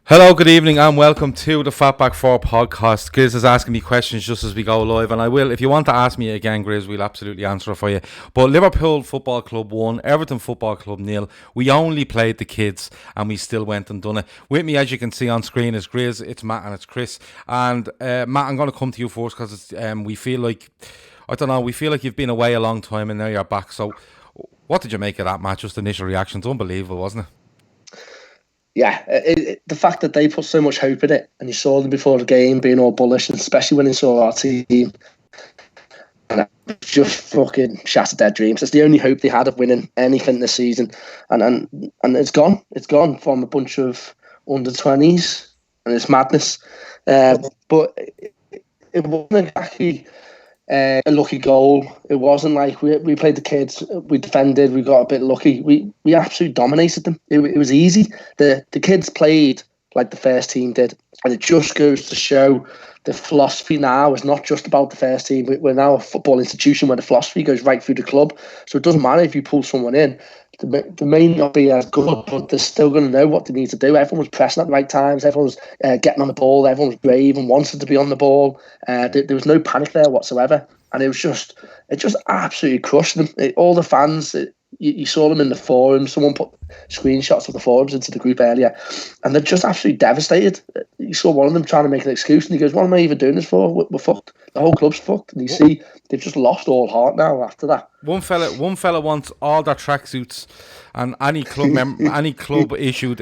Hello, good evening, and welcome to the FB4 podcast. Grizz is asking me questions just as we go live, and I will. If you want to ask me again, Grizz, we'll absolutely answer it for you. But Liverpool Football Club 1, Everton Football Club 0. We only played the kids, and we still went and done it. With me, as you can see on screen, is Grizz, it's Matt, and it's Chris. And Matt, I'm going to come to you first because we feel like, we feel like you've been away a long time, and now you're back. So, what did you make of that match? Just initial reactions, unbelievable, wasn't it? Yeah, the fact that they put so much hope in it, and you saw them before the game being all bullish, and especially when they saw our team, and just fucking shattered their dreams. It's the only hope they had of winning anything this season, and it's gone. It's gone from a bunch of under-20s, and it's madness. But it wasn't exactly a lucky goal. It wasn't like we played the kids, we defended, we got a bit lucky. We absolutely dominated them. It was easy. The kids played like the first team did, and it just goes to show the philosophy now is not just about the first team. We're now a football institution where the philosophy goes right through the club. So it doesn't matter if you pull someone in. They may not be as good, but they're still going to know what they need to do. Everyone was pressing at the right times. Everyone was getting on the ball. Everyone was brave and wanted to be on the ball. There was no panic there whatsoever. And it just absolutely crushed them. All the fans, you saw them in the forums. Someone put screenshots of the forums into the group earlier, and they're just absolutely devastated. You saw one of them trying to make an excuse, and he goes, "What am I even doing this for? We're fucked. The whole club's fucked." And you see, they've just lost all heart now after that. One fella wants all their tracksuits and any club issued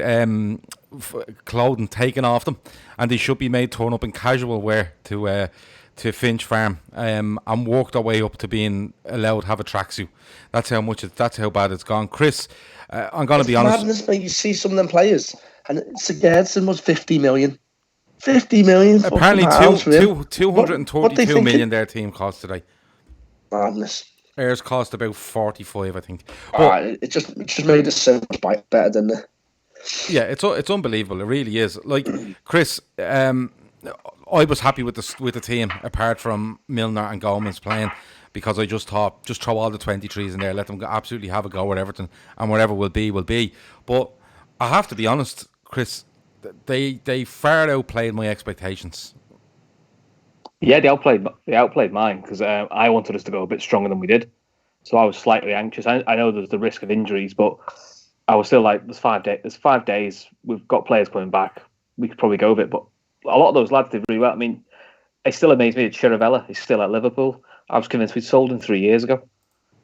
clothing taken off them, and they should be made turn up in casual wear to Finch Farm, and work their way up to being allowed to have a tracksuit. That's how bad it's gone. Chris, I'm going to be honest. Madness, mate. You see some of them players, and Sigurdsson was 50 million. 50 million. Apparently, 232 million their team cost today. Madness. Theirs cost about 45, I think. But it just made it so much better than the. Yeah, it's unbelievable. It really is. Like Chris, I was happy with the team apart from Milner and Gomez playing, because I just thought just throw all the 23s in there, let them absolutely have a go at Everton, and whatever will be. But I have to be honest, Chris, they far outplayed my expectations. Yeah, they outplayed mine, because I wanted us to go a bit stronger than we did, so I was slightly anxious. I know there's the risk of injuries, but I was still like, there's 5 days. We've got players coming back. We could probably go a bit, but a lot of those lads did really well. I mean, it still amazed me that Chiravella is still at Liverpool. I was convinced we'd sold him 3 years ago.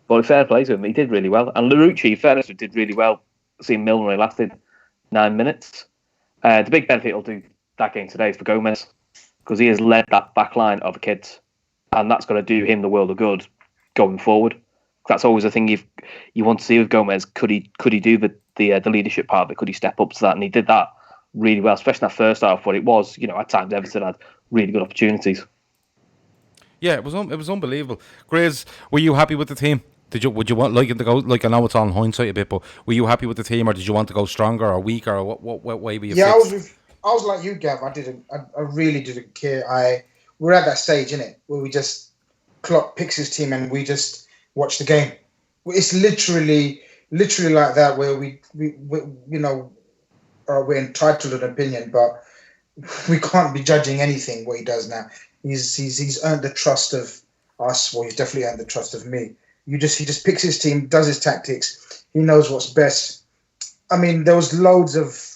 But fair play to him, he did really well. And Larouci, fairness, did really well. Seeing Milner, he lasted 9 minutes. The big benefit he'll do that game today is for Gomez, because he has led that back line of kids, and that's going to do him the world of good going forward. That's always a thing you want to see with Gomez. Could he do the leadership part of it? Could he step up to that? And he did that really well, especially in that first half, where it was, at times Everton had really good opportunities. Yeah, it was unbelievable. Grizz, were you happy with the team? Would you want like it to go? Like, I know it's on hindsight a bit, but were you happy with the team, or did you want to go stronger or weaker, or what way were you? Yeah, I was like you, Gav. I really didn't care. We're at that stage, innit, where we just Klopp picks his team and we just watch the game. It's literally like that, where we we're entitled to an opinion, but we can't be judging anything what he does now. He's earned the trust of us. Well, he's definitely earned the trust of me. He just picks his team, does his tactics. He knows what's best. I mean, there was loads of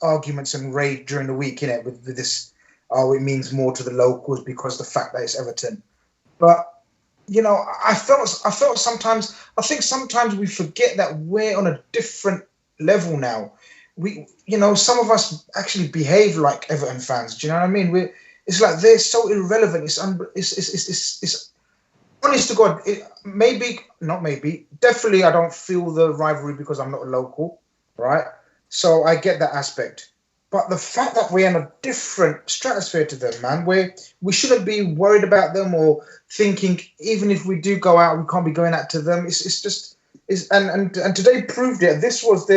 arguments and rage during the week, innit, with this. Oh, it means more to the locals because the fact that it's Everton. But I felt sometimes. I think sometimes we forget that we're on a different level now. Some of us actually behave like Everton fans. Do you know what I mean? It's like they're so irrelevant. It's honest to God. Definitely, I don't feel the rivalry because I'm not a local, right? So I get that aspect. But the fact that we're in a different stratosphere to them, man, where we shouldn't be worried about them or thinking even if we do go out, we can't be going out to them. And today proved it. This was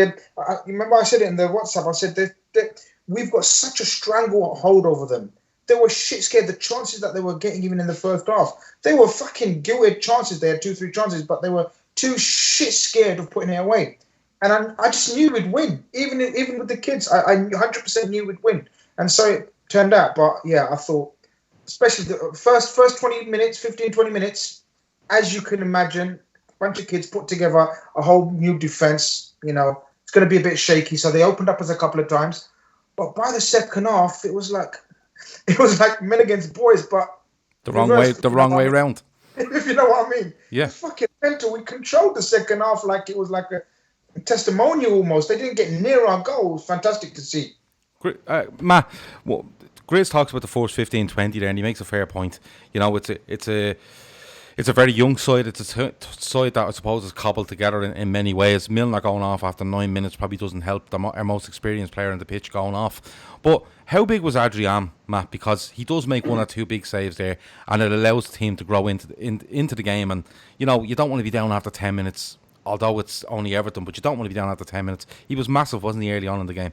remember I said it in the WhatsApp. I said that we've got such a stranglehold over them. They were shit scared. The chances that they were getting even in the first half, they were fucking gilded chances. They had 2-3 chances, but they were too shit scared of putting it away. And I just knew we'd win. Even with the kids, I 100% knew we'd win. And so it turned out. But yeah, I thought, especially the first 20 minutes, 15, 20 minutes, as you can imagine, a bunch of kids put together a whole new defense. You know, it's going to be a bit shaky. So they opened up us a couple of times. But by the second half, it was like men against boys, but the wrong way round. If you know what I mean. Yeah. It's fucking mental. We controlled the second half like it was like a testimonial almost. They didn't get near our goal. It was fantastic to see. Matt, Grizz talks about the first 15-20 there, and he makes a fair point. You know, it's a very young side. It's a side that I suppose is cobbled together in many ways. Milner going off after 9 minutes probably doesn't help our most experienced player on the pitch going off. But how big was Adrian, Matt? Because he does make one or two big saves there, and it allows the team to grow into the game. And, you know, you don't want to be down after 10 minutes, although it's only Everton, but you don't want to be down after 10 minutes. He was massive, wasn't he, early on in the game?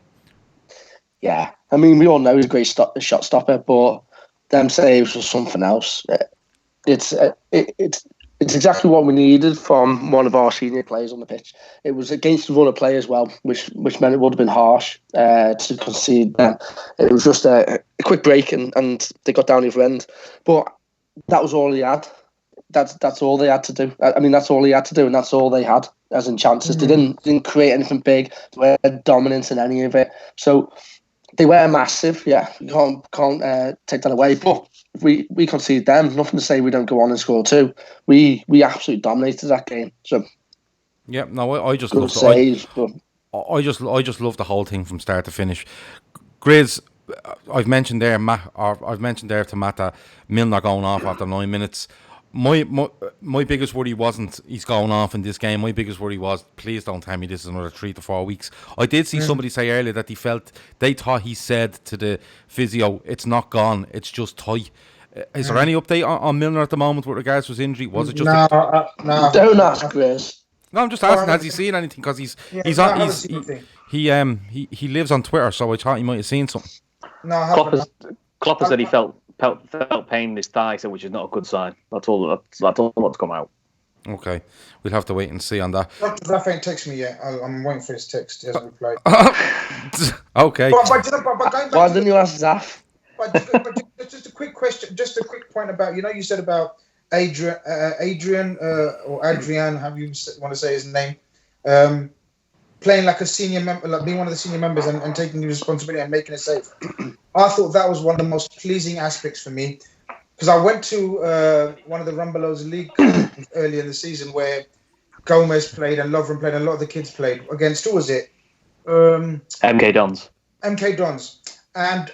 Yeah, I mean, we all know he's a great shot stopper, but them saves was something else. It's exactly what we needed from one of our senior players on the pitch. It was against the runner play as well, which meant it would have been harsh to concede them. It was just a quick break and they got down the other end. But that was all he had. That's all they had to do. I mean, that's all he had to do, and that's all they had as in chances. They didn't create anything big. They weren't dominant in any of it. So they were massive. Yeah, you can't take that away. But if we concede them, nothing to say we don't go on and score too. We absolutely dominated that game. So yeah, no, I just love I just love the whole thing from start to finish. Grizz, I've mentioned there, Matt, or I've mentioned there to Matt that Milner going off after 9 minutes. My biggest worry wasn't he's going off in this game. My biggest worry was, please don't tell me this is another 3 to 4 weeks. I did see somebody say earlier that they thought he said to the physio, it's not gone, it's just tight. Is there any update on Milner at the moment with regards to his injury? Was it just no? Don't ask Grizz. No, I'm just asking, has he seen anything? Because he lives on Twitter, so I thought he might have seen something. No, I haven't. Klopp has said he felt pain in his thigh, so which is not a good sign. That's all what's come out. Okay, we'll have to wait and see on that. Zaf ain't texted me yet. I'm waiting for his text. He hasn't replied. Okay. But why didn't you ask Zaf? But just a quick question, just a quick point about, you said about Adrian, however you want to say his name, playing like a senior member, like being one of the senior members and taking the responsibility and making a save. I thought that was one of the most pleasing aspects for me, because I went to one of the Rumbelows League earlier in the season where Gomez played and Lovren played and a lot of the kids played against, who was it? MK Dons. MK Dons. And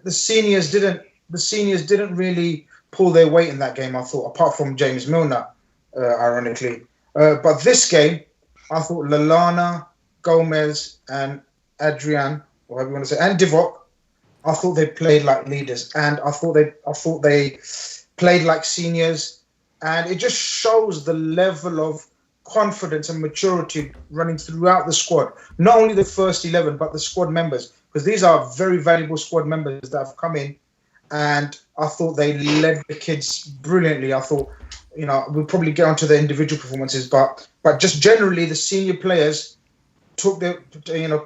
the seniors didn't really pull their weight in that game, I thought, apart from James Milner, ironically. But this game, I thought Lallana, Gomez, and Adrian, or however you want to say, and Divock, I thought they played like leaders, and I thought they played like seniors, and it just shows the level of confidence and maturity running throughout the squad. Not only the first 11, but the squad members, because these are very valuable squad members that have come in, and I thought they led the kids brilliantly. I thought, we'll probably get onto the individual performances, but just generally the senior players took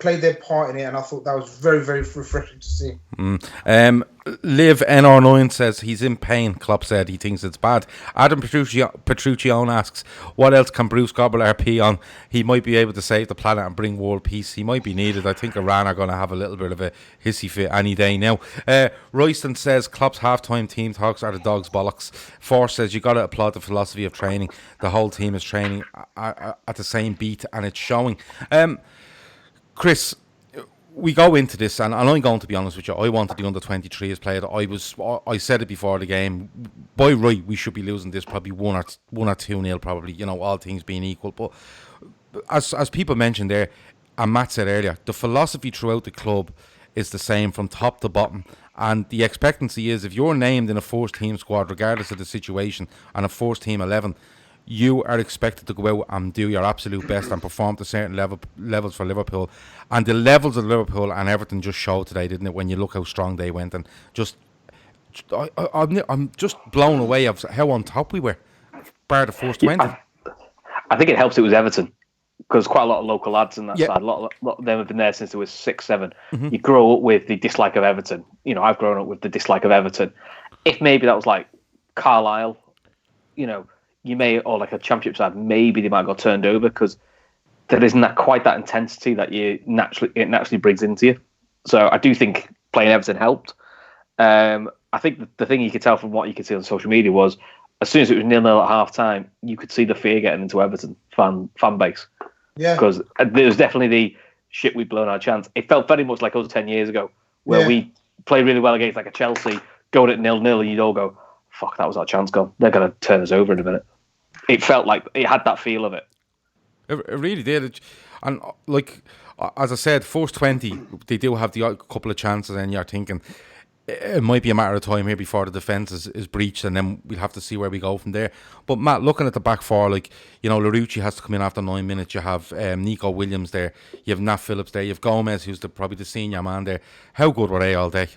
played their part in it, and I thought that was very, very refreshing to see. Live NR9 says he's in pain. Klopp said he thinks it's bad. Adam Petruccione asks, what else can Bruce gobble RP on? He might be able to save the planet and bring world peace. He might be needed. I think Iran are going to have a little bit of a hissy fit any day now. Royston says Klopp's half-time team talks are the dog's bollocks. Force says you got to applaud the philosophy of training. The whole team is training at the same beat, and it's showing. Chris, we go into this, and I'm going to be honest with you, I wanted the under-23s played. I said it before the game. By right, we should be losing this probably 1 or 2-0, probably, all things being equal. But as people mentioned there, and Matt said earlier, the philosophy throughout the club is the same from top to bottom. And the expectancy is, if you're named in a first-team squad, regardless of the situation, and a first-team 11, you are expected to go out and do your absolute best and perform to certain levels for Liverpool. And the levels of Liverpool and Everton just showed today, didn't it, when you look how strong they went. And I'm just blown away of how on top we were, bar the first 20. I think it helps it was Everton. because quite a lot of local lads in that side. A lot of them have been there since they were 6, 7. Mm-hmm. You grow up with the dislike of Everton. You know, I've grown up with the dislike of Everton. If maybe that was like Carlisle, you know, you may, or like a championship side, maybe they might have got turned over because there isn't quite that intensity that it naturally brings into you. So I do think playing Everton helped. I think the thing you could tell from what you could see on social media was, as soon as it was 0-0 at half time, you could see the fear getting into Everton fan base. Yeah. Because there was definitely the shit, we've blown our chance. It felt very much like us 10 years ago, where we played really well against like a Chelsea, going at 0-0, and you'd all go, fuck, that was our chance gone. They're going to turn us over in a minute. It felt like it had that feel of it. It really did. And like, as I said, first 20, they do have the couple of chances, and you're thinking, it might be a matter of time here before the defence is breached, and then we'll have to see where we go from there. But Matt, looking at the back four, like, you know, Larouci has to come in after 9 minutes. You have Nico Williams there. You have Nat Phillips there. You have Gomez, who's probably the senior man there. How good were they all day?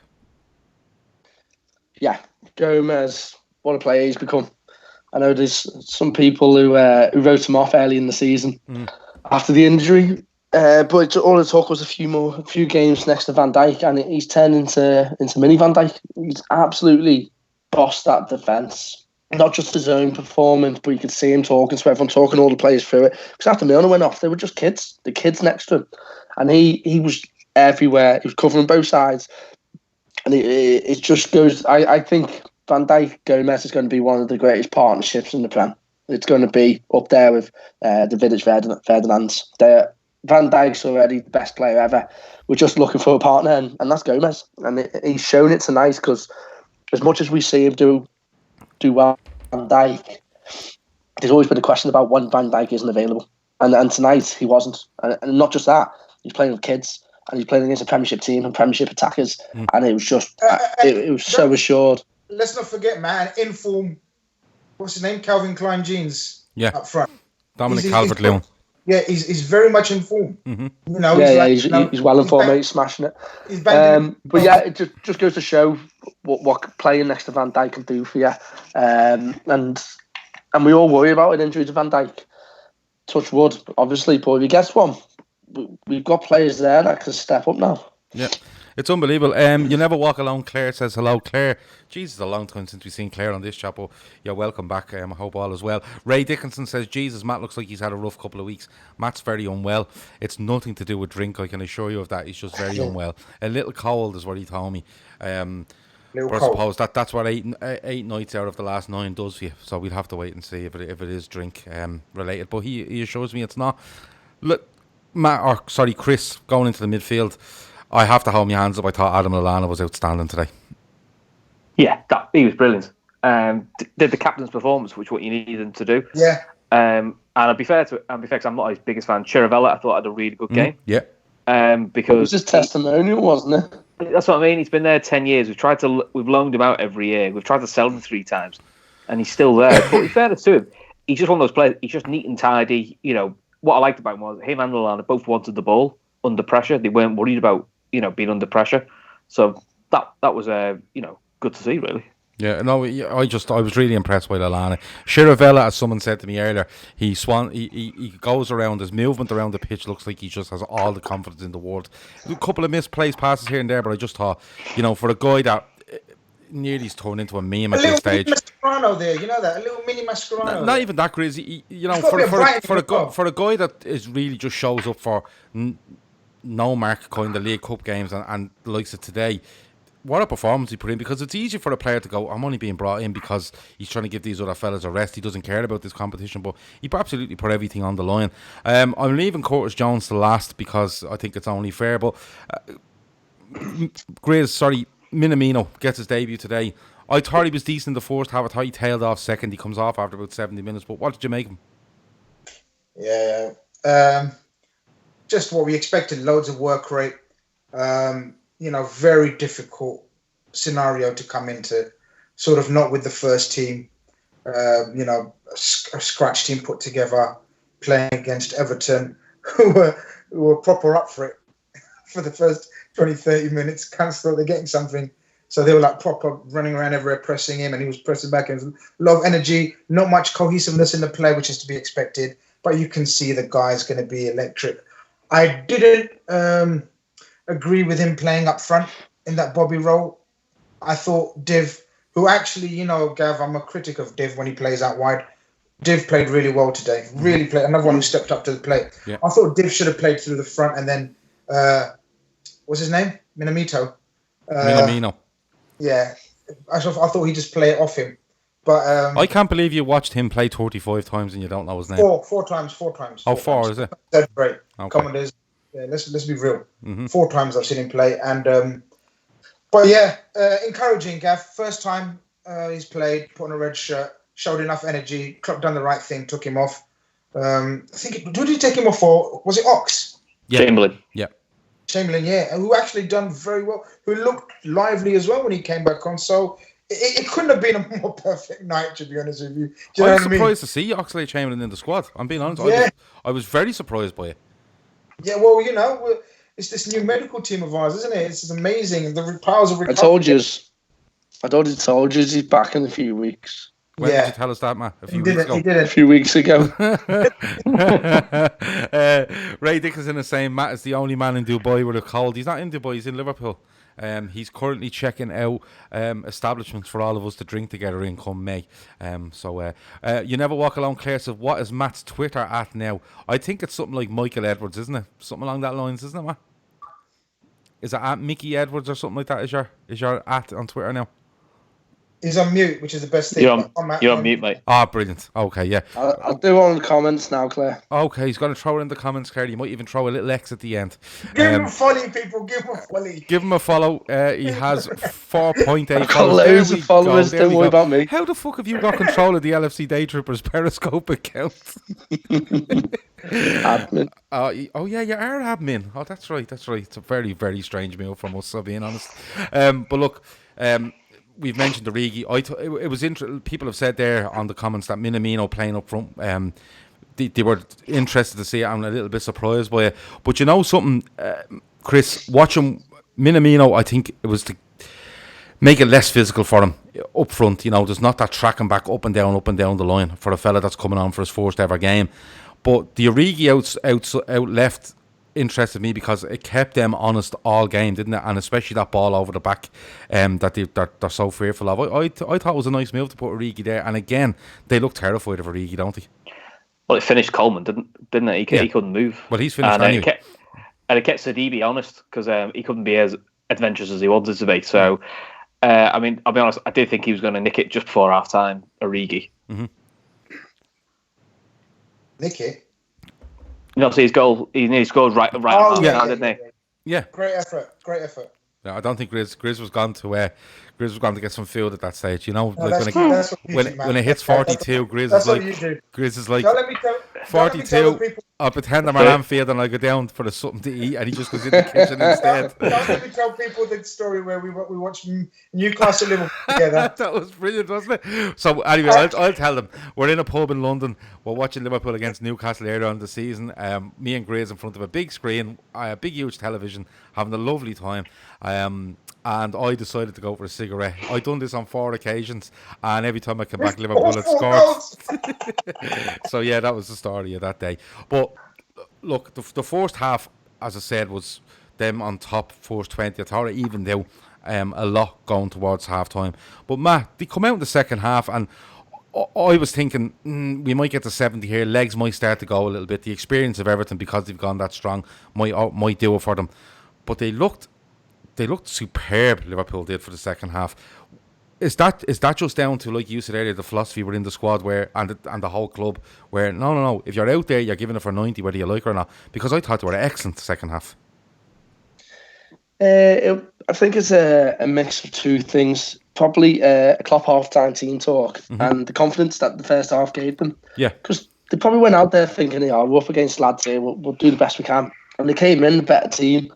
Yeah, Gomez, what a player he's become. I know there's some people who wrote him off early in the season after the injury. But all it took was a few games next to Van Dijk, and he's turned into mini Van Dijk. He's absolutely bossed that defence. Not just his own performance, but you could see him talking to everyone, talking all the players through it. Because after Milner went off, they were just kids. The kids next to him. And he was everywhere. He was covering both sides. And it just goes... I think Van Dijk, Gomez is going to be one of the greatest partnerships in the Prem. It's going to be up there with the Vidic Ferdinands. Van Dijk's already the best player ever. We're just looking for a partner, and that's Gomez. And he's shown it tonight, because as much as we see him do well, Van Dijk, there's always been a question about when Van Dijk isn't available. And tonight he wasn't. And not just that, he's playing with kids, and he's playing against a Premiership team and Premiership attackers. And it was just, it was so assured. Let's not forget, man, inform, what's his name? Calvin Klein Jeans up front. Dominic Calvert-Lewin. Yeah, he's very much in form. Mm-hmm. You know, he's well informed. He's smashing it. But yeah, it just goes to show what playing next to Van Dijk can do for you. And we all worry about an injury to Van Dijk. Touch wood, obviously, but if he gets one, we've got players there that can step up now. Yeah. It's unbelievable. You never walk alone. Claire says hello. Claire, Jesus, a long time since we've seen Claire on this chat, but you're welcome back. I hope all is well. Ray Dickinson says, Jesus, Matt looks like he's had a rough couple of weeks. Matt's very unwell. It's nothing to do with drink, I can assure you of that. He's just very unwell. A little cold is what he told me. But I suppose that's what eight nights out of the last 9 does for you. So we'll have to wait and see if it is drink related. But he assures me it's not. Look, Chris, going into the midfield, I have to hold my hands up. I thought Adam Lallana was outstanding today. Yeah, he was brilliant. Did the captain's performance, which is what you needed him to do. Yeah. And I'll be fair because I'm not his biggest fan. Chiravella, I thought had a really good game. Yeah. Because it was his testimonial, wasn't it? That's what I mean. He's been there 10 years. We've loaned him out every year. We've tried to sell him 3 times, and he's still there. But in fairness to him, he's just one of those players. He's just neat and tidy. You know what I liked about him was him and Lallana both wanted the ball under pressure. They weren't worried about being under pressure. So that was good to see, really. Yeah, no, I was really impressed by Lallana. Chiravella, as someone said to me earlier, he goes around, his movement around the pitch looks like he just has all the confidence in the world. A couple of misplaced passes here and there, but I just thought, for a guy that nearly turned into a meme at this stage. A little mini Mascherano there, you know that? A little mini Mascherano. Not even that, Grizz. For a guy that is really just shows up for no mark kind of League Cup games and the likes of today, what a performance he put in, because it's easy for a player to go, I'm only being brought in because he's trying to give these other fellas a rest. He doesn't care about this competition, but he absolutely put everything on the line. I'm leaving Curtis Jones to last because I think it's only fair, but Minamino gets his debut today. I thought he was decent in the first half. I thought he tailed off second. He comes off after about 70 minutes, but what did you make of him? Yeah, just what we expected, loads of work rate. Very difficult scenario to come into, sort of not with the first team. A scratch team put together, playing against Everton, who were proper up for it for the first 20, 30 minutes. Kind of thought they're getting something. So they were like proper running around everywhere, pressing him, and he was pressing back. And a lot of energy, not much cohesiveness in the play, which is to be expected. but you can see the guy's going to be electric. I didn't agree with him playing up front in that Bobby role. I thought Div, who actually, Gav, I'm a critic of Div when he plays out wide. Div played really well today. Really played. Another one who stepped up to the plate. Yeah. I thought Div should have played through the front, and then what's his name? Minamino. Yeah, I thought he'd just play it off him. But I can't believe you watched him play 35 times and you don't know his name. Four times. Oh, four, is it? That's great. Okay. Commanders. Yeah, let's be real. 4 times I've seen him play, and but yeah, encouraging. Gav, first time he's played, put on a red shirt, showed enough energy. Klopp done the right thing, took him off. I think who did he take him off for? Was it Ox? Yeah. Chamberlain. Yeah. Chamberlain, yeah, who actually done very well, who looked lively as well when he came back on. So it couldn't have been a more perfect night, to be honest with you. I was surprised to see Oxlade-Chamberlain in the squad. I'm being honest. Yeah. I was very surprised by it. Yeah, well, it's this new medical team of ours, isn't it? It's amazing. The powers of recovery. I told you he's back in a few weeks. When did you tell us that, Matt? He did it a few weeks ago. Ray Dickinson is saying Matt is the only man in Dubai with a cold. He's not in Dubai, he's in Liverpool. He's currently checking out establishments for all of us to drink together in come May. So you never walk alone, Claire. So what is Matt's Twitter at now? I think it's something like Michael Edwards, isn't it? Something along that lines, isn't it, Matt? Is it at Mickey Edwards or something like that? Is your at on Twitter now? He's on mute, which is the best thing. You're on mute, mate. Ah, brilliant. Okay, yeah. I'll do one in the comments now, Claire. Okay, he's going to throw it in the comments, Claire. You might even throw a little X at the end. Give him a follow, people. Give him a follow. Give him a follow. He has 4.8 followers. Loads of followers. Don't worry about me. How the fuck have you got control of the LFC Day Troopers Periscope account? Admin. Oh yeah, you are admin. Oh, that's right. It's a very, very strange move from us, so being honest. But look, we've mentioned Origi. It was interesting. People have said there on the comments that Minamino playing up front. They were interested to see it. I'm a little bit surprised by it. But you know something, Chris, watching Minamino, I think it was to make it less physical for him up front. There's not that tracking back up and down the line for a fella that's coming on for his first ever game. But the Origi out left interested me because it kept them honest all game, didn't it? And especially that ball over the back that they're so fearful of. I thought it was a nice move to put Origi there. And again, they look terrified of Origi, don't they? Well, it finished Coleman, didn't it? He couldn't move. Well, he's finished anyway. It kept Sidibe honest because he couldn't be as adventurous as he wanted to be. So, I'll be honest, I did think he was going to nick it just before half-time, Origi. Mm-hmm. Nick it? So his goal, he scored right on yeah, didn't he? Yeah. Great effort. Yeah, I don't think Grizz was gone to get some field at that stage. No, when it hits 42, Grizz is like 42. I'll pretend I'm at Anfield and I go down for something to eat, and he just goes in the kitchen instead. Let me tell people the story where we watched Newcastle Liverpool together. That was brilliant, wasn't it? So anyway, I'll tell them we're in a pub in London. We're watching Liverpool against Newcastle earlier on the season. Me and Grizz in front of a big screen, a big huge television, having a lovely time. And I decided to go for a cigarette. I'd done this on 4 occasions, and every time I came back, Liverpool had scored. So yeah, that was the story of that day. But look, the first half, as I said, was them on top, first 20. I thought it evened out a lot going towards half time. But Matt, they come out in the second half, and I was thinking we might get to 70 here. Legs might start to go a little bit. The experience of Everton, because they've gone that strong, might do it for them. But they looked superb, Liverpool did, for the second half. Is that just down to, like you said earlier, the philosophy within the squad and the whole club, where no, if you're out there, you're giving it for 90 whether you like it or not? Because I thought they were excellent the second half. I think it's a mix of two things. Probably a Klopp half-time team talk and the confidence that the first half gave them. Yeah. Because they probably went out there thinking, we're up against lads here, we'll do the best we can. And they came in a better team.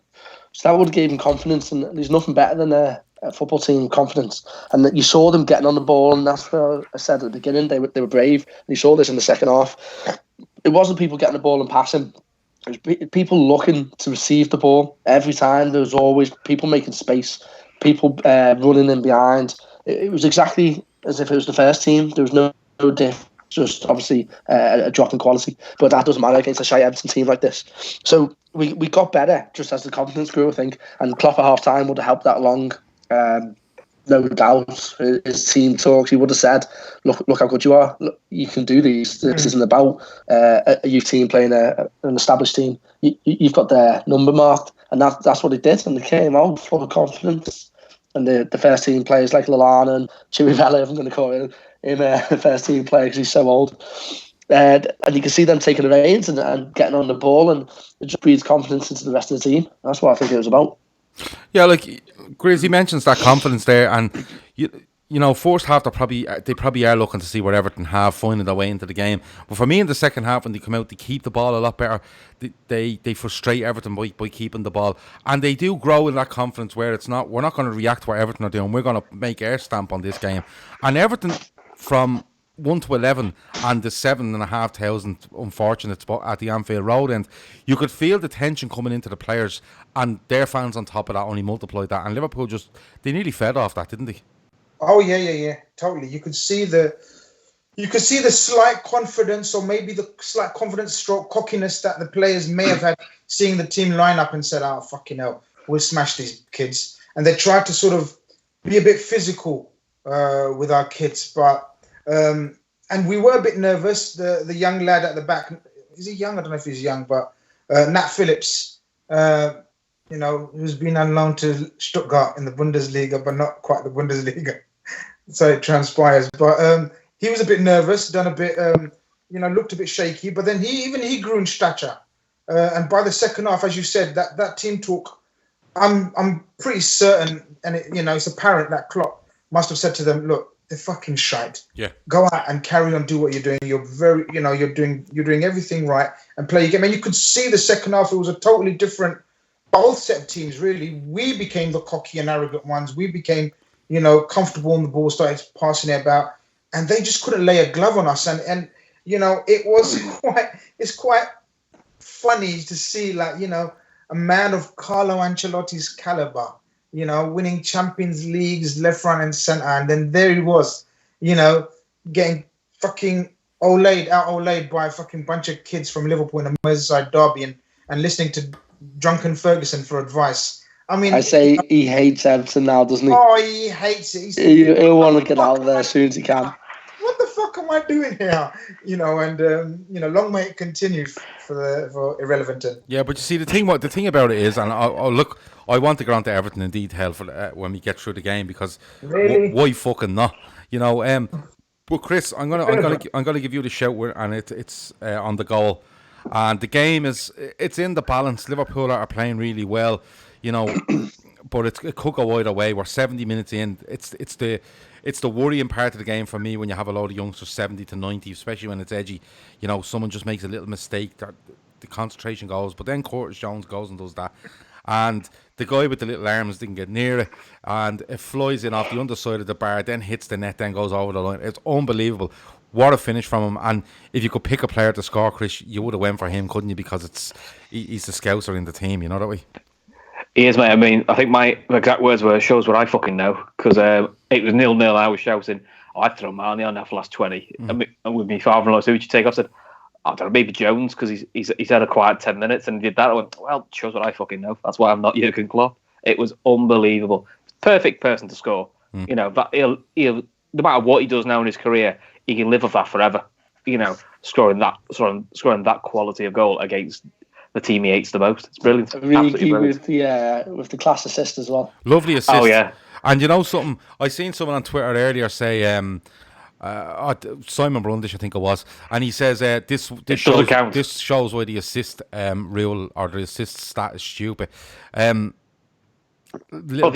So that would have given them confidence, and there's nothing better than a football team confidence. And that you saw them getting on the ball, and that's what I said at the beginning, they were brave. And you saw this in the second half. It wasn't people getting the ball and passing. It was people looking to receive the ball every time. There was always people making space, people running in behind. It was exactly as if it was the first team. There was no difference just obviously a drop in quality. But that doesn't matter against a shy Everton team like this. So we got better just as the confidence grew, I think. And Klopp at half-time would have helped that along. No doubt. His team talks, he would have said, look how good you are. Look, you can do these. This isn't about a youth team playing an established team. You've got their number marked. And that's what he did. And they came out full of confidence. And the first team players like Lallana and Chewy Vela, I'm going to call him a first team player because he's so old. And you can see them taking the reins and getting on the ball, and it just breeds confidence into the rest of the team. That's what I think it was about. Yeah, like Grizz, he mentions that confidence there, and you know, first half they probably are looking to see where Everton have, finding their way into the game. But for me, in the second half, when they come out, they keep the ball a lot better. They frustrate Everton by keeping the ball, and they do grow in that confidence where we're not going to react to what Everton are doing. We're going to make our stamp on this game. And Everton, from 1 to 11 and the 7,500 unfortunate spot at the Anfield Road end, you could feel the tension coming into the players, and their fans on top of that only multiplied that. And Liverpool they nearly fed off that, didn't they? Oh yeah, totally. You could see the slight confidence, or maybe the slight confidence stroke cockiness that the players may have had seeing the team line up and said, "Oh fucking hell, we'll smash these kids." And they tried to sort of be a bit physical with our kids, but and we were a bit nervous. The young lad at the back, is he young? I don't know if he's young, but Nat Phillips, who's been on loan to Stuttgart in the Bundesliga, but not quite the Bundesliga. So it transpires. But he was a bit nervous, done a bit, looked a bit shaky. But then he grew in stature. And by the second half, as you said, that team talk, I'm pretty certain, and it's apparent that Klopp must have said to them, look, they're fucking shite. Yeah. Go out and carry on, do what you're doing. You're you're doing everything right and play your game. And you could see the second half, it was a totally different, both set of teams, really. We became the cocky and arrogant ones. We became, comfortable on the ball, started passing it about, and they just couldn't lay a glove on us. And it's quite funny to see, like, a man of Carlo Ancelotti's caliber, winning Champions Leagues left, right, and centre, and then there he was, getting fucking out-olayed by a fucking bunch of kids from Liverpool in a Merseyside derby and listening to drunken Ferguson for advice. I mean, I say he hates Everton now, doesn't he? Oh, he hates it. He'll want to get out of there as soon as he can. What the fuck am I doing here? Long may it continue for irrelevant. Yeah, but you see, the thing about it is, and I want to go on to Everton in detail for when we get through the game, because really? Why fucking not? But Chris, I'm gonna give you the shout, and it's on the goal. And the game it's in the balance. Liverpool are playing really well, but it could go either way. We're 70 minutes in. It's the worrying part of the game for me when you have a lot of youngsters 70 to 90, especially when it's edgy. Someone just makes a little mistake, the concentration goes. But then Curtis Jones goes and does that, and the guy with the little arms didn't get near it, and it flies in off the underside of the bar, then hits the net, then goes over the line. It's unbelievable. What a finish from him. And if you could pick a player to score, Chris, you would have went for him, couldn't you? Because he's the scouser in the team, you know that way? He is, mate. I mean, I think my exact words were, shows what I fucking know. Because it was 0-0, I was shouting, I'd throw Marnie on that for the last 20. And with my father-in-law, so who'd you take off? I said, I don't know, maybe Jones, because he's had a quiet 10 minutes and he did that. I went, well, shows what I fucking know. That's why I'm not Jurgen Klopp. It was unbelievable. Perfect person to score. But he'll no matter what he does now in his career, he can live with that forever. Scoring that quality of goal against the team he hates the most. It's brilliant. Really with the class assist as well. Lovely assist. Oh yeah. And something, I seen someone on Twitter earlier say, Simon Brundish, I think it was, and he says this shows why the assist rule or the assist stat is stupid. A little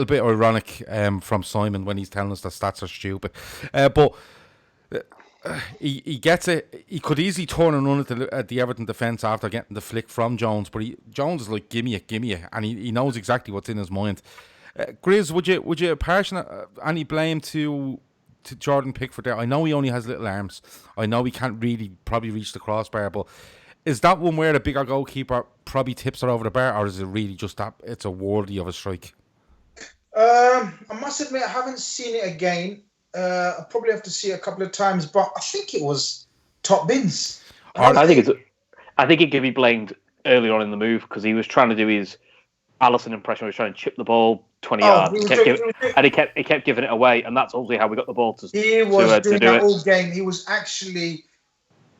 bit ironic from Simon when he's telling us that stats are stupid, but he gets it. He could easily turn and run at the Everton defence after getting the flick from Jones, but Jones is like, give me it, and he knows exactly what's in his mind. Grizz, would you apportion any blame to Jordan Pickford there? I know he only has little arms. I know he can't really probably reach the crossbar, but is that one where the bigger goalkeeper probably tips it over the bar, or is it really just that it's a worthy of a strike? I must admit, I haven't seen it again. I probably have to see it a couple of times, but I think it was top bins. I think it could be blamed earlier on in the move because he was trying to do his Allison impression. He was trying to chip the ball 20 yards, and he kept giving it away, and that's ultimately how we got the ball to. He was doing that all game. He was actually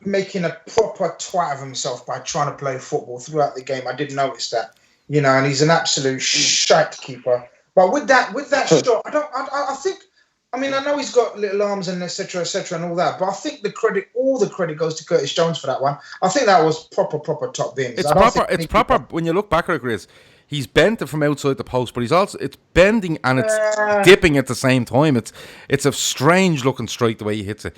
making a proper twat of himself by trying to play football throughout the game. I did notice that, and he's an absolute shite keeper. But with that shot, I think. I mean, I know he's got little arms and etc. and all that, but I think all the credit goes to Curtis Jones for that one. I think that was proper top bins. It's proper. When you look back at it, Grizz, he's bent it from outside the post, but it's bending and it's dipping at the same time. It's a strange looking strike the way he hits it.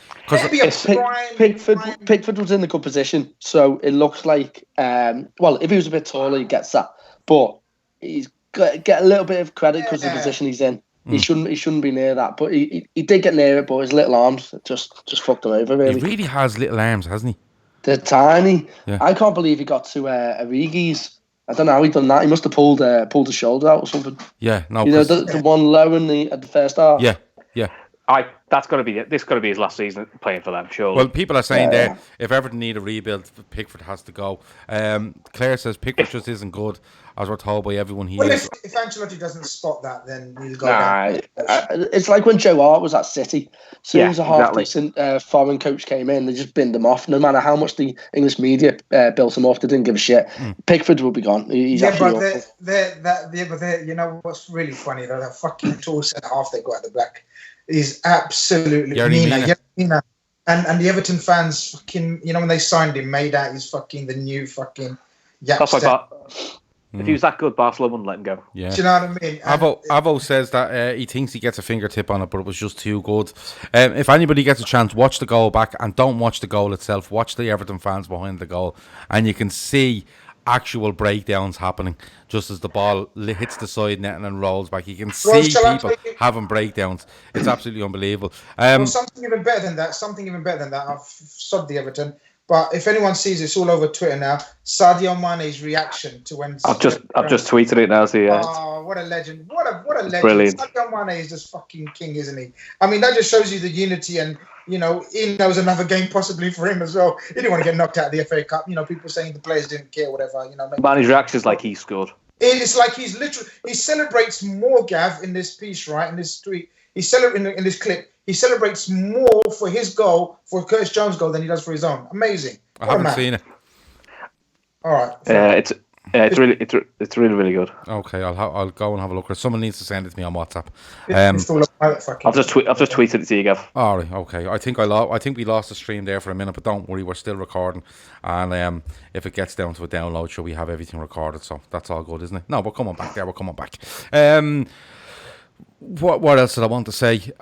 Pickford was in the good position, so it looks like if he was a bit taller, he gets that, but he's get a little bit of credit because of the position he's in. He shouldn't be near that, but he did get near it. But his little arms just fucked him over. Really, he really has little arms, hasn't he? They're tiny. Yeah. I can't believe he got to Origi's. I don't know how he done that. He must have pulled his shoulder out or something. Yeah, no. The one low at the first half. Yeah. This got to be his last season playing for them, surely. Well, people are saying there if Everton need a rebuild, Pickford has to go. Claire says Pickford just isn't good, as we're told by everyone he is. If Ancelotti doesn't spot that, then he'll go down. It's like when Joe Hart was at City. As soon as a half-decent foreign coach came in, they just binned him off. No matter how much the English media built him off, they didn't give a shit. Pickford will be gone. He's but you know what's really funny though? That fucking tall centre half they got at the back is absolutely Mina. And the Everton fans fucking, when they signed him, made out he's fucking the new fucking Yapster. If he was that good, Barcelona wouldn't let him go. Yeah. Do you know what I mean? Avo says that he thinks he gets a fingertip on it, but it was just too good. If anybody gets a chance, watch the goal back and don't watch the goal itself. Watch the Everton fans behind the goal, and you can see actual breakdowns happening just as the ball hits the side net and then rolls back. You can see people having breakdowns. It's absolutely unbelievable. Something even better than that. I've sobbed the Everton. But if anyone sees it's all over Twitter now, Sadio Mane's reaction to when I've just tweeted it now. So oh, what a legend! What a legend! Brilliant. Sadio Mane is just fucking king, isn't he? I mean, that just shows you the unity, and he knows another game possibly for him as well. He didn't want to get knocked out of the FA Cup. People saying the players didn't care, whatever. Mane's reaction is like he scored. It's like he celebrates more, Gav, in this piece, right? In this tweet, in this clip. He celebrates more for his goal, for Curtis Jones' goal, than he does for his own. Amazing. I haven't seen it. All right. It's really, really good. Okay, I'll go and have a look. Someone needs to send it to me on WhatsApp. I've just tweeted it to you, Gav. All right. Okay. I think we lost the stream there for a minute, but don't worry, we're still recording. And if it gets down to a download, sure, we have everything recorded, so that's all good, isn't it? No, we're coming back there. We're coming back. What else did I want to say?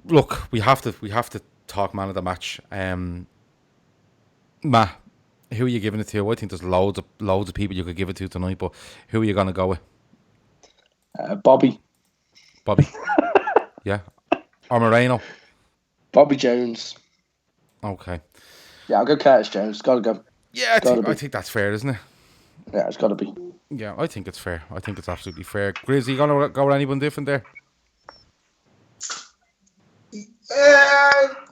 Look, we have to talk man of the match. Matt, who are you giving it to? I think there's loads of people you could give it to tonight, but who are you going to go with? Bobby. Yeah. Or Moreno? Bobby Jones. Okay. Yeah, I'll go Curtis Jones. Got to go. Yeah, I think that's fair, isn't it? Yeah, it's got to be. Yeah, I think it's fair. I think it's absolutely fair. Grizz, are you going to go with anyone different there?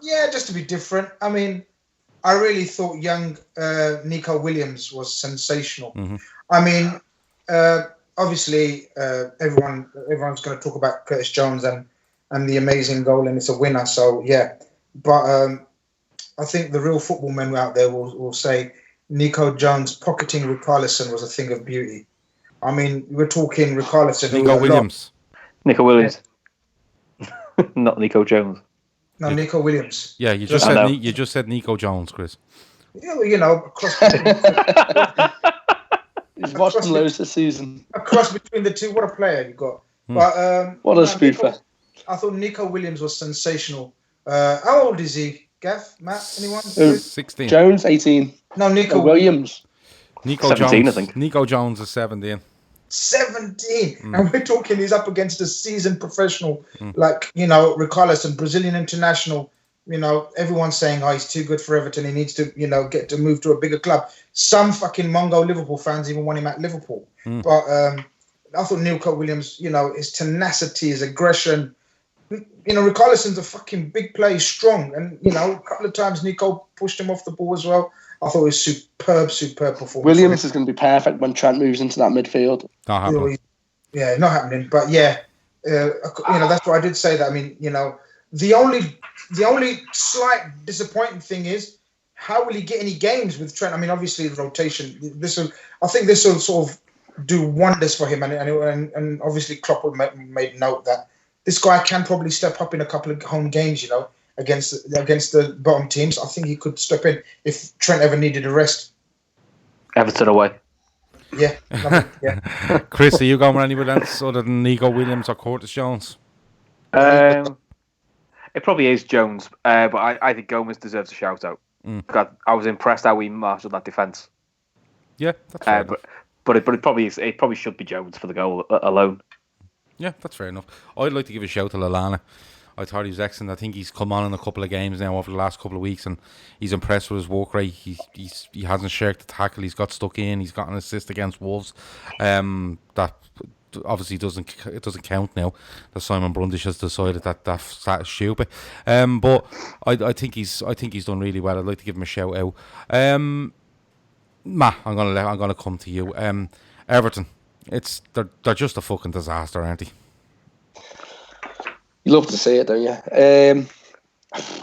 Yeah, just to be different. I mean, I really thought young Nico Williams was sensational. Mm-hmm. I mean, obviously, everyone's going to talk about Curtis Jones and the amazing goal, and it's a winner. So yeah, but I think the real football men out there will say Nico Jones pocketing Richarlison was a thing of beauty. I mean, we're talking Richarlison. Nico Williams. Not Nico Jones. No, Nico Williams. Yeah, you just said Nico Jones, Chris. Yeah, across he's watched loads this season. A cross between the two. What a player you got! But what a spoofer! I thought Nico Williams was sensational. How old is he, Gav? Matt? Anyone? 16. Jones, 18. No, Nico Williams. Nico 17, Jones. I think. Nico Jones is 17. 17, and we're talking he's up against a seasoned professional like Richarlison, Brazilian international. Everyone's saying, oh, he's too good for Everton. He needs to get to move to a bigger club. Some fucking Mongo Liverpool fans even want him at Liverpool. But I thought Nico Williams, his tenacity, his aggression, Richarlison's a fucking big player, he's strong, and a couple of times Nico pushed him off the ball as well. I thought it was superb performance. Williams is going to be perfect when Trent moves into that midfield. Not happening. Yeah, not happening. But yeah, that's why I did say that. I mean, the only slight disappointing thing is, how will he get any games with Trent? I mean, obviously the rotation. I think this will sort of do wonders for him, and obviously Klopp made note that this guy can probably step up in a couple of home games, against the bottom teams. I think he could step in if Trent ever needed a rest. Everton away. Yeah. Chris, are you going with anyone else other than Nico Williams or Curtis Jones? It probably is Jones, but I think Gomez deserves a shout out. God, I was impressed how he marshalled that defence. Yeah, that's fair enough. But it probably is. It probably should be Jones for the goal alone. Yeah, that's fair enough. I'd like to give a shout to Lallana. I thought he was excellent. I think he's come on in a couple of games now over the last couple of weeks, and he's impressed with his work rate. He hasn't shirked the tackle. He's got stuck in. He's got an assist against Wolves. That obviously doesn't count now. That Simon Brundish has decided that's stupid. But I think he's done really well. I'd like to give him a shout out. Matt, I'm gonna come to you. Everton, they're just a fucking disaster, aren't they? You love to see it, don't you?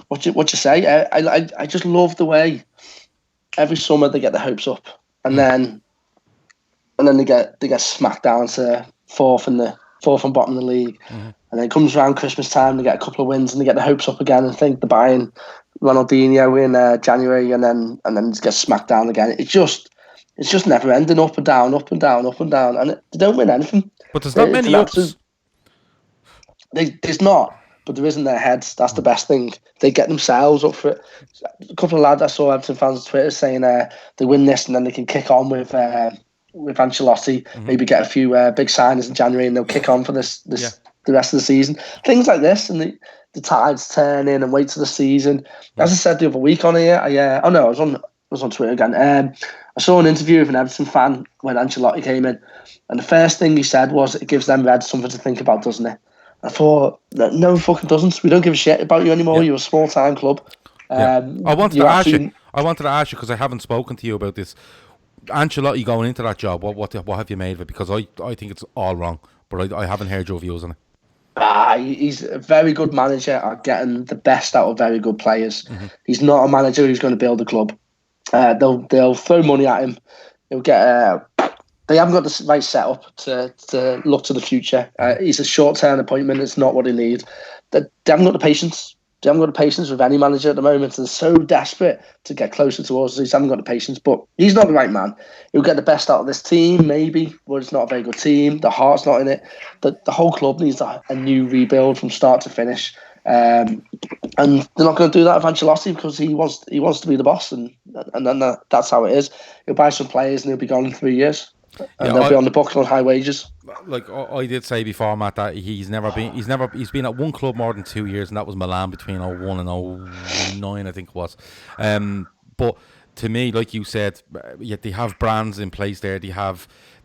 What you say? I just love the way every summer they get the hopes up, and then they get smacked down to fourth and bottom of the league, and then it comes around Christmas time, they get a couple of wins and they get the hopes up again, and think they're buying Ronaldinho in January, and then just get smacked down again. It's just never ending, up and down, up and down, up and down, and they don't win anything. But there's not many ups. There's not, but there is in their heads. That's the best thing. They get themselves up for it. A couple of lads I saw Everton fans on Twitter saying they win this and then they can kick on with Ancelotti, maybe get a few big signings in January, and they'll kick on for the rest of the season. Things like this, and the tides turn in and wait till the season. As I said the other week on here, I was on Twitter again. I saw an interview with an Everton fan when Ancelotti came in, and the first thing he said was, "It gives them Reds something to think about, doesn't it?" I thought, no, fucking doesn't. We don't give a shit about you anymore. You're a small time club. I wanted to ask you because I haven't spoken to you about this. Ancelotti going into that job, what have you made of it? Because I think it's all wrong, but I haven't heard your views on it. He's a very good manager at getting the best out of very good players. He's not a manager who's going to build a club. They'll throw money at him. He'll get. They haven't got the right setup to look to the future. He's a short-term appointment. It's not what they need. They haven't got the patience. They haven't got the patience with any manager at the moment. They're so desperate to get closer to us. They haven't got the patience. But he's not the right man. He'll get the best out of this team, maybe, but it's not a very good team. The heart's not in it. The whole club needs a new rebuild from start to finish. And they're not going to do that with Ancelotti because he wants to be the boss, and then that's how it is. He'll buy some players and he'll be gone in 3 years. And they'll be on the books on high wages. Like I did say before, Matt, that he's been at one club more than 2 years, and that was Milan between 01 and 09, I think it was. But to me, like you said, they have brands in place there.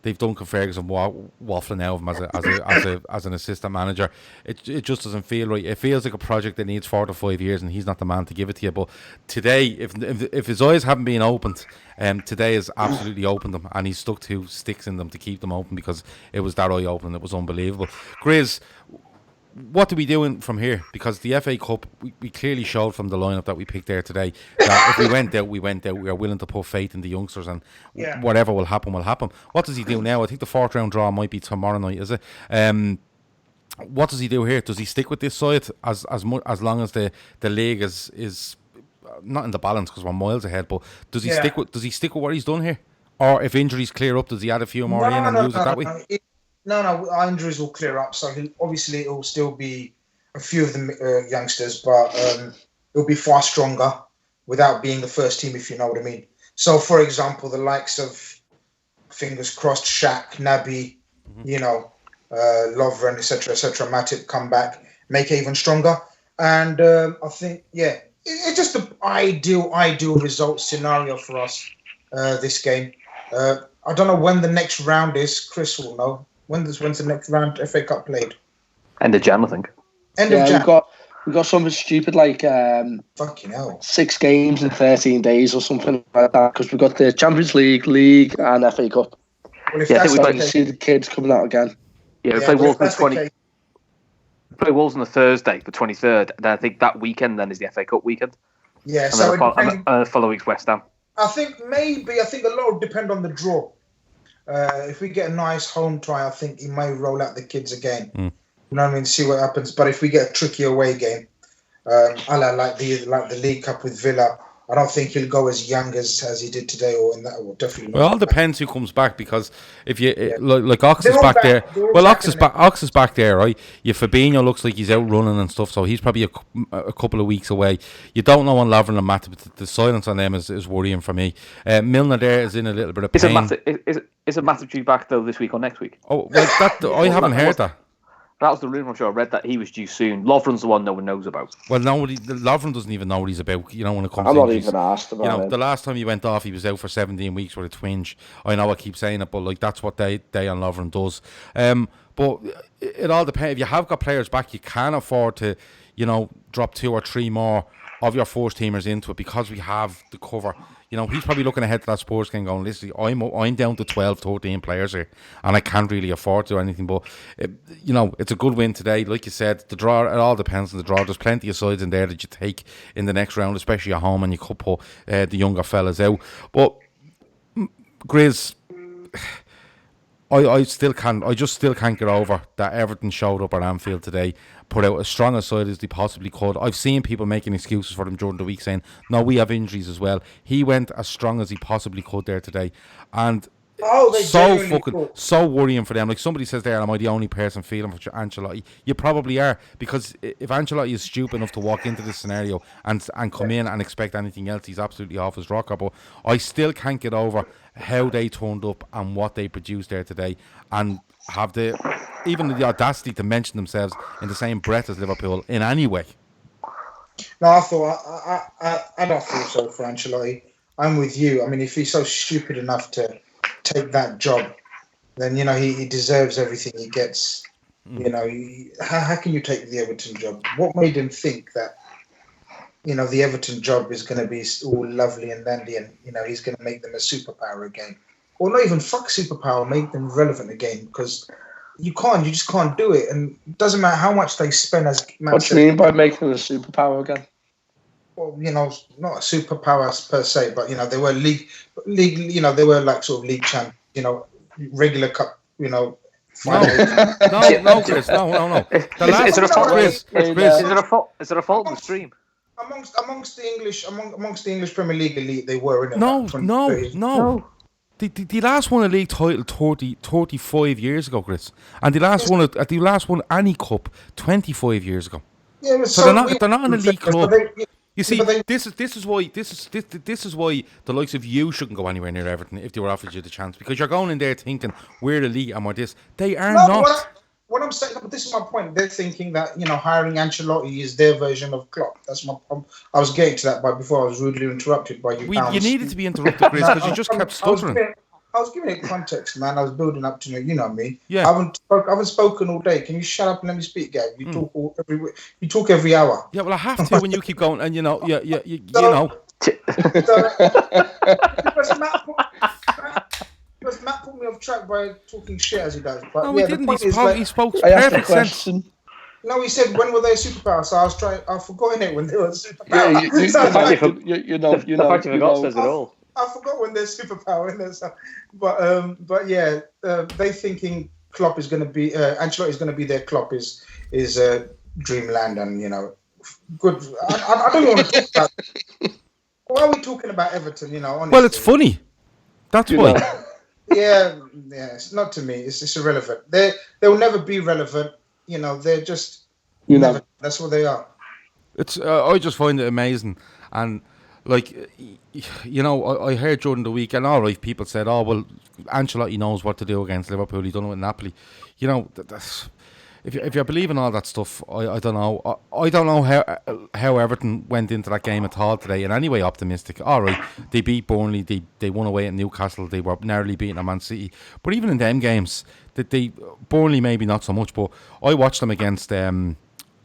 They've Duncan Ferguson waffling out of him as an assistant manager. It just doesn't feel right. It feels like a project that needs 4 to 5 years, and he's not the man to give it to you. But today, if his eyes haven't been opened, today has absolutely opened them, and he's stuck 2 sticks in them to keep them open because it was that eye opening. It was unbelievable. Grizz, what do we do from here? Because the FA Cup, we clearly showed from the lineup that we picked there today that if we went out, we went out. We are willing to put faith in the youngsters, and whatever will happen, will happen. What does he do now? I think the 4th round draw might be tomorrow night, is it? What does he do here? Does he stick with this side as long as the league is not in the balance because we're miles ahead? But does he stick with what he's done here? Or if injuries clear up, does he add a few more in and use it that way? No, our injuries will clear up. So obviously it will still be a few of the youngsters, but it'll be far stronger without being the first team, if you know what I mean. So, for example, the likes of, fingers crossed, Shaq, Naby, Lovren, etc., Matip come back, make it even stronger. And I think, it's just the ideal result scenario for us this game. I don't know when the next round is. Chris will know. When's the next round FA Cup played? End of Jan, I think. End of Jan. We got something stupid like Fucking hell. 6 games in 13 days or something like that, because we've got the Champions League, and FA Cup. Well, if Yeah, I that's think So we I can see the kids coming out again. Yeah, we yeah, play well, Wolves if on the that's the 20. case, Play Wolves on the Thursday, the 23rd. And then I think that weekend then is the FA Cup weekend. yeah. And So then the following week's West Ham. I think a lot will depend on the draw. If we get a nice home tie, I think he may roll out the kids again. You know what I mean? See what happens. But if we get a tricky away game, like the League Cup with Villa, I don't think he'll go as young as he did today, or in that. Well, definitely not. Well, it all depends who comes back, because if you Yeah. like Ox They're is all back back. there. They're all Well, back Ox is in back. Ox is back there, right? Your Fabinho looks like he's out running and stuff, so he's probably a couple of weeks away. You don't know on Lovren and Matt, but the silence on them is worrying for me. Milner there is in a little bit of pain. Is it Massive due back though this week or next week? Oh, well, I haven't heard that. That was the rumour. I'm sure I read that he was due soon. Lovren's the one no one knows about. Well, Lovren doesn't even know what he's about. You know, when it comes I'm to not injuries. even asked about it. The last time he went off, he was out for 17 weeks with a twinge. I know I keep saying it, but like that's what they on Lovren does. But it all depends. If you have got players back, you can afford to, drop 2 or 3 more of your first teamers into it, because we have the cover. He's probably looking ahead to that Spurs game going, listen, I'm down to 12, 13 players here, and I can't really afford to do anything. But, it's a good win today. Like you said, the draw, it all depends on the draw. There's plenty of sides in there that you take in the next round, especially at home, and you could put the younger fellas out. But, Grizz, I just still can't get over that Everton showed up at Anfield today, put out as strong a side as they possibly could. I've seen people making excuses for them during the week, saying, no, we have injuries as well. He went as strong as he possibly could there today. And so worrying for them. Like somebody says there, am I the only person feeling for Ancelotti? You probably are, because if Ancelotti is stupid enough to walk into this scenario and come in and expect anything else, he's absolutely off his rocker. But I still can't get over how they turned up and what they produced there today, and have even the audacity to mention themselves in the same breath as Liverpool in any way. No, I don't feel so for Ancelotti. I'm with you. I mean, if he's so stupid enough to take that job, then he deserves everything he gets. How can you take the Everton job? What made him think that the Everton job is going to be all lovely and dandy, and he's going to make them a superpower again, or not even fuck superpower, make them relevant again? Because you just can't do it, and it doesn't matter how much they spend. As Matt What do you mean by making them a superpower again? Well, not a superpower per se, but they were league, they were like sort of league champ, regular cup, final. No, Chris, no. Is there a fault? Chris, Is there a fault in the stream? Amongst the English Premier League elite, they were in it. No. The last won a league title 35 years ago, Chris, and the last won any cup 25 years ago. Yeah, so they're not an elite club. You see, this is why the likes of you shouldn't go anywhere near Everton if they were offered you the chance, because you're going in there thinking we're elite and we're this. They are not. What I'm saying, but this is my point. They're thinking that hiring Ancelotti is their version of Klopp. That's my problem. I was getting to that, but before I was rudely interrupted by you. You needed to be interrupted, Chris, because you just kept stuttering. I was giving it context, man. I was building up to it. You know me. Yeah. I haven't spoken all day. Can you shut up and let me speak, Gav? You talk every hour. Yeah, well, I have to when you keep going, and you know. Because Matt put me off track by talking shit as he does. But no, he didn't. He spoke I asked perfect a question. sense. No, he said, when were they a superpower? So I've forgotten it when they were a superpower. Yeah, The fact you forgot says it all. I forgot when they're superpower. But yeah, they thinking Klopp is going to be, Ancelotti is going to be their Klopp is dreamland, and good. I don't want to talk about. Why are we talking about Everton? Honestly? Well, it's funny. That's why. Yeah, it's not to me. It's irrelevant. They will never be relevant. They're just never. That's what they are. It's I just find it amazing, and like I heard during the week, and all right, people said, "Oh well, Ancelotti knows what to do against Liverpool. He done it with Napoli." That's, if you're believing all that stuff, I don't know. I don't know how Everton went into that game at all today in any way optimistic. All right, they beat Burnley, they won away at Newcastle, they were narrowly beaten at Man City. But even in them games, Burnley maybe not so much, but I watched them against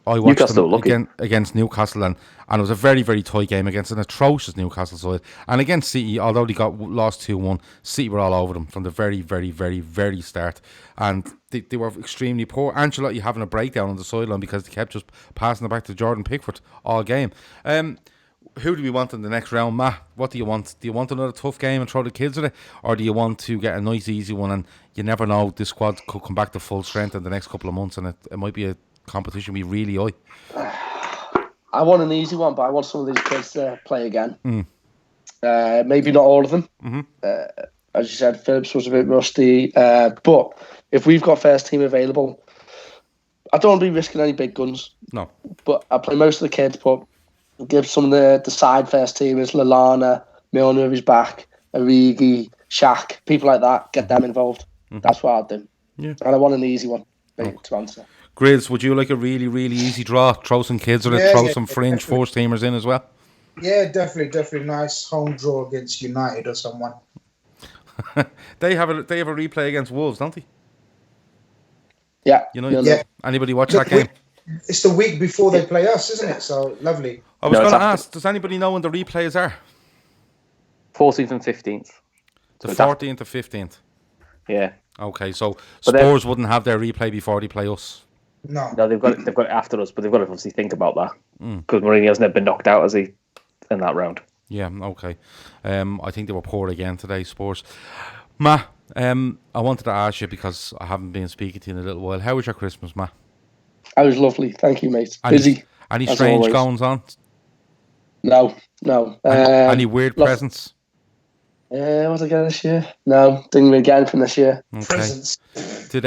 I watched Newcastle them against Newcastle, and it was a very, very tight game against an atrocious Newcastle side. And against City, although they got lost 2-1, City were all over them from the very, very, very, very start. And they were extremely poor. Ancelotti having a breakdown on the sideline because they kept just passing it back to Jordan Pickford all game. Who do we want in the next round, Matt? What do you want? Do you want another tough game and throw the kids at it? Or do you want to get a nice, easy one? And you never know, this squad could come back to full strength in the next couple of months, and it might be a competition we really eye. I want an easy one, but I want some of these kids to play again. Maybe not all of them. As you said, Phillips was a bit rusty. But if we've got first team available, I don't want to be risking any big guns. No. But I play most of the kids, but give some of the side first teamers, Lallana, Milner if he's back, Origi, Shaq, people like that, get them involved. That's what I'd do. Yeah. And I want an easy one, to answer. Grizz, would you like a really, really easy draw? Throw some kids at it, throw some fringe force teamers in as well? Yeah, definitely nice home draw against United or someone. They have a replay against Wolves, don't they? Yeah. Anybody watch that game? It's the week before they play us, isn't it? So lovely. I was going to ask, does anybody know when the replays are? 14th and 15th. The 14th to 15th. Yeah. Okay, so Spurs wouldn't have their replay before they play us. No, they've got it after us, but they've got to obviously think about that because Mourinho's never been knocked out, has he, in that round? Yeah, okay. I think they were poor again today, Spurs. Matt, I wanted to ask you because I haven't been speaking to you in a little while. How was your Christmas, Matt? I was lovely, thank you, mate. Busy. Any strange goings on? No. Any weird presents? What did I get this year? No, didn't really get anything this year. Okay. presents. Did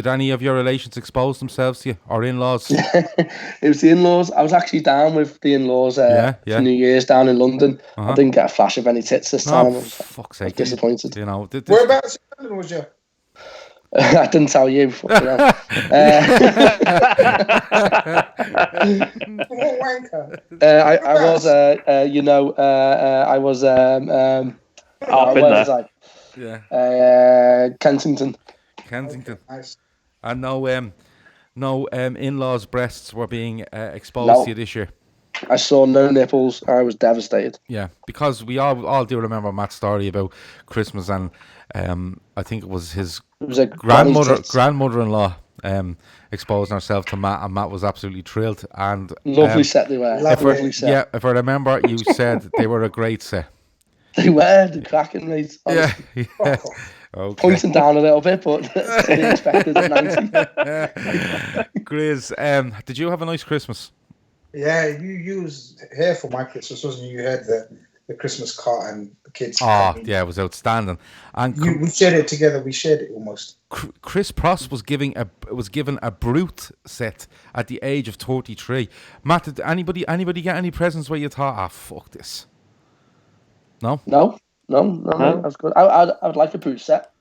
any of your relations expose themselves to you or in-laws? It was the in-laws. I was actually down with the in-laws for New Year's down in London. I didn't get a flash of any tits this time. Fuck's sake! Disappointed. You know, Whereabouts in London was you? I didn't tell you. What wanker. I was. I've been there. Yeah. Kensington. Kensington. Okay, nice. And no in-laws' breasts were being exposed to you this year. I saw no nipples. I was devastated. Yeah, because we all do remember Matt's story about Christmas, and I think it was his grandmother-in-law exposing herself to Matt, and Matt was absolutely thrilled. And lovely set they were. Lovely set. Yeah, if I remember, you said they were a great set. They were the cracking, mate. Yeah. Okay. Pointing down a little bit, but to be expected at 90. Grizz, did you have a nice Christmas? Yeah, you was here for my Christmas, wasn't you? You had the Christmas cart and the kids. Oh, yeah, it was outstanding. And we shared it together. We shared it almost. Chris Pross was given a brute set at the age of 33. Matt, did anybody get any presents where you thought, fuck this? No. That's good. I would like a brute set.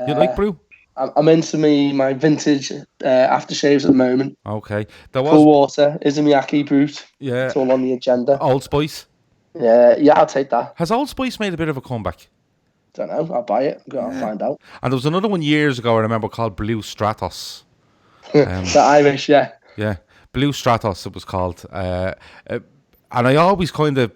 You like brew? I'm into my vintage aftershaves at the moment. Okay. Cool water, Izumiyaki brute. Yeah. It's all on the agenda. Old Spice. Yeah, I'll take that. Has Old Spice made a bit of a comeback? Don't know. I'll buy it. I'll find out. And there was another one years ago, I remember, called Blue Stratos. The Irish, yeah. Yeah. Blue Stratos, it was called. And I always kind of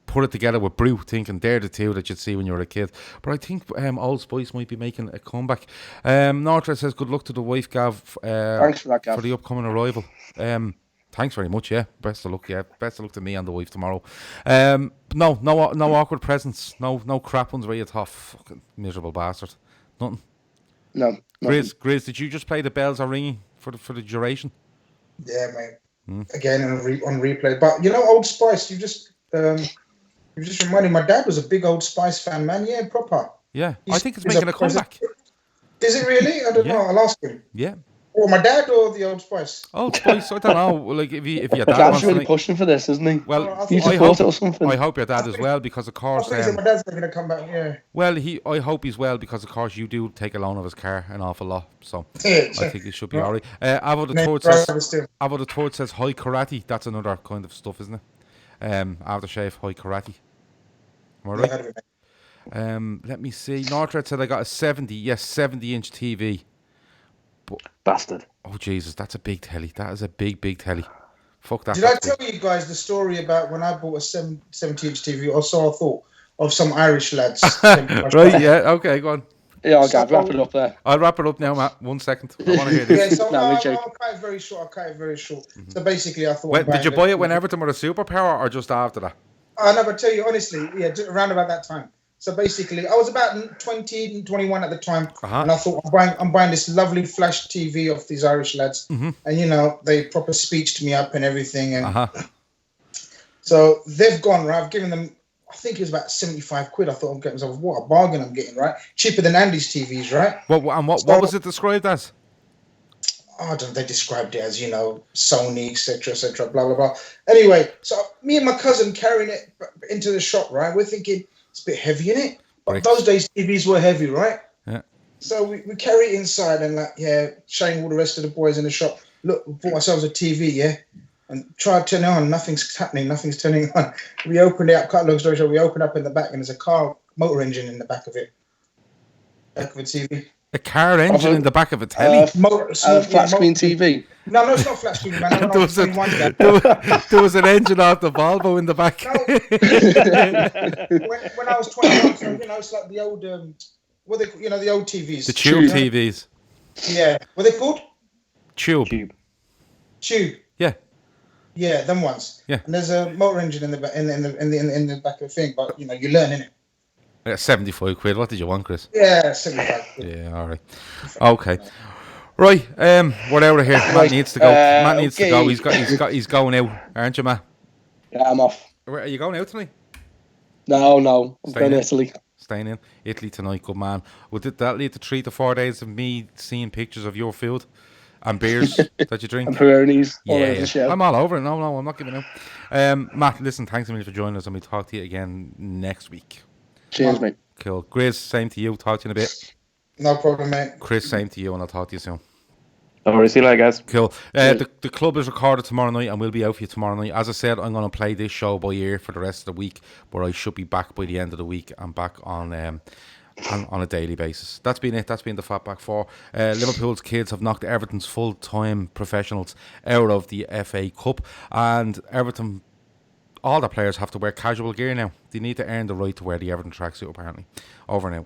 put it together with brew, thinking they're the two that you'd see when you were a kid. But I think Old Spice might be making a comeback. Nortra says, good luck to the wife, Gav. Thanks for that, Gav. For the upcoming arrival. Thanks very much, yeah. Best of luck, yeah. Best of luck to me and the wife tomorrow. No awkward presents. No crap ones where you thought, fucking miserable bastard. Nothing. No. Grizz, did you just play the bells are ringing for the duration? Yeah, mate. Again on replay. But Old Spice, you just reminded me, my dad was a big Old Spice fan, man. Yeah, proper. Yeah, I think it's making a comeback. Is it really? I don't know. I'll ask him. Yeah. Or my dad or the Old Spice? Old Spice, I don't know. Like if your dad Dad's wants really to pushing for this, isn't he? Well, you support it or something. I hope your dad is well, because of course. My dad's not going to come back. Yeah. Well, I hope he's well, because of course you do take a loan of his car an awful lot, so I think he should be alright. Avo the Toad says hi karate. That's another kind of stuff, isn't it? Aftershave, hi karate. Am I right? Let me see. Northred said I got a 70-inch TV. Bastard. Oh Jesus, that's a big telly. That is a big telly. Fuck that. Did I tell you guys the story about when I bought a 70-inch TV, or so I thought, of some Irish lads? Right, yeah, okay, go on. Yeah, Gav, wrap it up there. I'll wrap it up now, Matt. 1 second. I want to hear this. Yeah, so No, I'll joking. cut it very short. So basically, I thought. Did you buy it when Everton were a superpower or just after that? I'll never tell you honestly. Yeah, just around about that time. So basically, I was about 20, 21 at the time, and I thought I'm buying this lovely flash TV off these Irish lads, and they proper speeched me up and everything, and so they've gone right. I've given them, I think it was about 75 quid. I thought I'm getting myself, what a bargain I'm getting, right? Cheaper than Andy's TVs, right? What was it described as? I don't know, they described it as, Sony, etc., blah, blah, blah. Anyway, so me and my cousin carrying it into the shop, right? We're thinking, it's a bit heavy, innit? But those days, TVs were heavy, right? Yeah. So we carry it inside and showing all the rest of the boys in the shop, look, we bought ourselves a TV, yeah? And tried to turn it on, nothing's happening, nothing's turning on. We opened it up, cut long story short, we opened up in the back and there's a car motor engine in the back of it. Back of a TV. A car engine in the back of a telly? Flat screen TV. No, it's not flat screen, man. There was an engine off the Volvo in the back. No. when I was 21, so, it's like the old, the old TVs. The tube TVs. Yeah. What are they called? Tube. Yeah. Yeah, them ones. Yeah. And there's a motor engine in the back, in the back of the thing, but you learn, innit? Yeah, 75 quid. What did you want, Chris? Yeah, 75 quid. Yeah, all right. Okay. Right, we're out of here. Matt needs to go. Matt needs to go. He's going out, aren't you, Matt? Yeah, I'm off. Are you going out tonight? No. I'm going to Italy. Staying in Italy tonight, good man. Would that lead to 3 to 4 days of me seeing pictures of your food and beers that you drink? And Peronis. Yeah. I'm all over it. No, I'm not giving out. Matt, listen, thanks a million for joining us, and we'll talk to you again next week. Cheers, mate. Cool. Grizz, same to you. Talk to you in a bit. No problem, mate. Chris, same to you, and I'll talk to you soon. All right, see you later, guys. Cool. The club is recorded tomorrow night, and we'll be out for you tomorrow night. As I said, I'm going to play this show by ear for the rest of the week, but I should be back by the end of the week. I'm back on a daily basis. That's been it. That's been the Fatback 4. Liverpool's kids have knocked Everton's full-time professionals out of the FA Cup, and Everton, all the players have to wear casual gear now. They need to earn the right to wear the Everton tracksuit, apparently. Over now.